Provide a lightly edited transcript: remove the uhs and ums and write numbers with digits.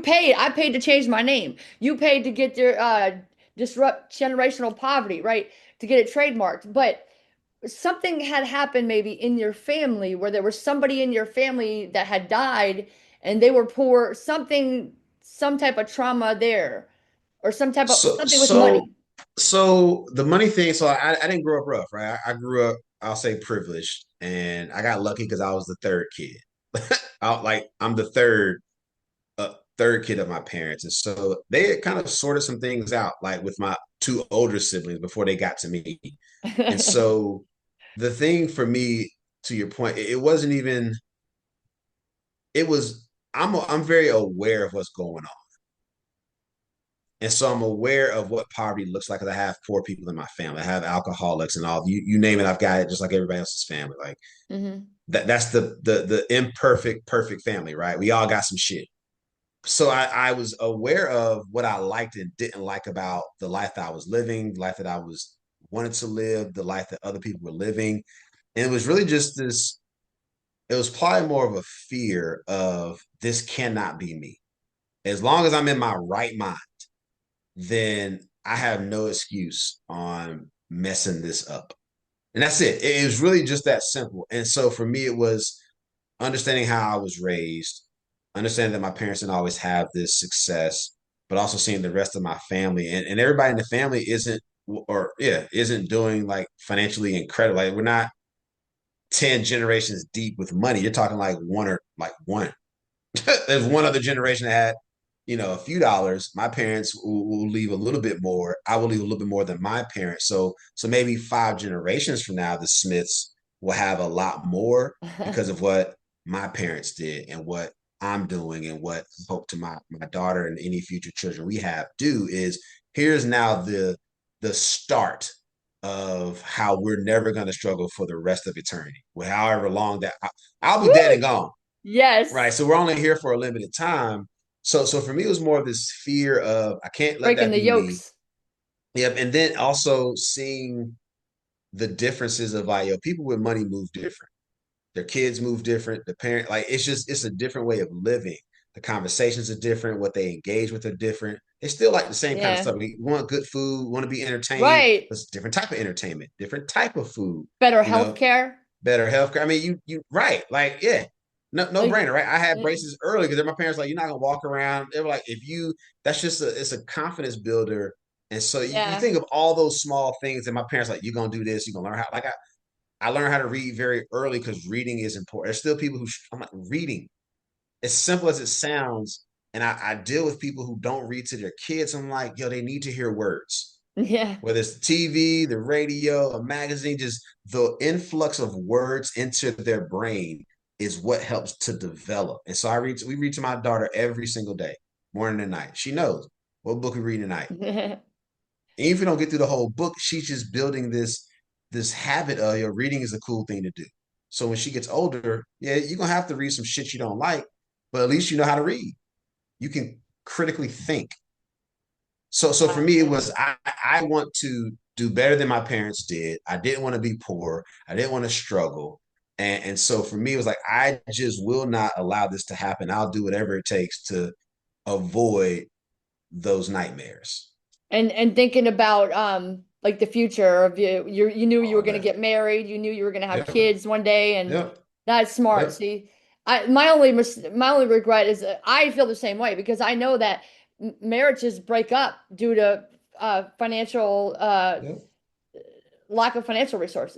I paid to change my name. You paid to get your disrupt generational poverty, right? To get it trademarked. But something had happened maybe in your family where there was somebody in your family that had died and they were poor, some type of trauma there, or So, something with so, money. so the money thing. So I didn't grow up rough, right? I grew up, I'll say privileged, and I got lucky because I was the third kid. I'm the third kid of my parents, and so they had kind of sorted some things out, like with my two older siblings before they got to me. And so the thing for me, to your point, it wasn't even. It was. I'm very aware of what's going on. And so I'm aware of what poverty looks like because I have poor people in my family. I have alcoholics and all you name it, I've got it just like everybody else's family. Like Hmm. that's the imperfect, perfect family, right? We all got some shit. So I was aware of what I liked and didn't like about the life that I was living, the life that I was wanted to live, the life that other people were living. And it was really just this, it was probably more of a fear of this cannot be me. As long as I'm in my right mind, then I have no excuse on messing this up. And that's it. It was really just that simple. And so for me, it was understanding how I was raised, understanding that my parents didn't always have this success, but also seeing the rest of my family and everybody in the family isn't doing like financially incredible. Like we're not 10 generations deep with money. You're talking like one or like one. There's one other generation that had, a few dollars. My parents will leave a little bit more. I will leave a little bit more than my parents. So maybe 5 generations from now, the Smiths will have a lot more because of what my parents did and what I'm doing and what I hope to my daughter and any future children we have do is here's now the start of how we're never going to struggle for the rest of eternity. Well, however long that I'll be dead Woo! and gone. Right. Yes, So we're only here for a limited time. So for me, it was more of this fear of I can't let breaking that the be me. yokes. Yep. And then also seeing the differences of like, people with money move different. Their kids move different. The parent, like it's a different way of living. The conversations are different. What they engage with are different. They still like the same kind of Yeah, stuff. We want good food, want to be entertained. right. It's a different type of entertainment, different type of food, Better you health know, care. better healthcare. I mean, you right, like yeah, no Like, brainer, right? I had braces early because my parents were like, you're not gonna walk around. They were like, if you, that's just it's a confidence builder. And so you yeah. think of all those small things that my parents like, you're gonna do this, you're gonna learn how. Like I learned how to read very early because reading is important. There's still people who I'm like reading, as simple as it sounds. And I deal with people who don't read to their kids. I'm like, yo, they need to hear words Yeah. whether it's the TV, the radio, a magazine, just the influx of words into their brain is what helps to develop. And so we read to my daughter every single day, morning and night. She knows what book we read tonight. And even if we don't get through the whole book, she's just building this habit of reading is a cool thing to do. So when she gets older, yeah, you're gonna have to read some shit you don't like, but at least you know how to read. You can critically think. So for me, it was I want to do better than my parents did. I didn't want to be poor. I didn't want to struggle. And so for me, it was like I just will not allow this to happen. I'll do whatever it takes to avoid those nightmares. And thinking about like the future of you knew you were All going to that. get married, you knew you were going to have Yep. kids one day, and Yep. that's smart. Yep. See, my only regret is that I feel the same way because I know that marriages break up due to financial Yep. lack of financial resources.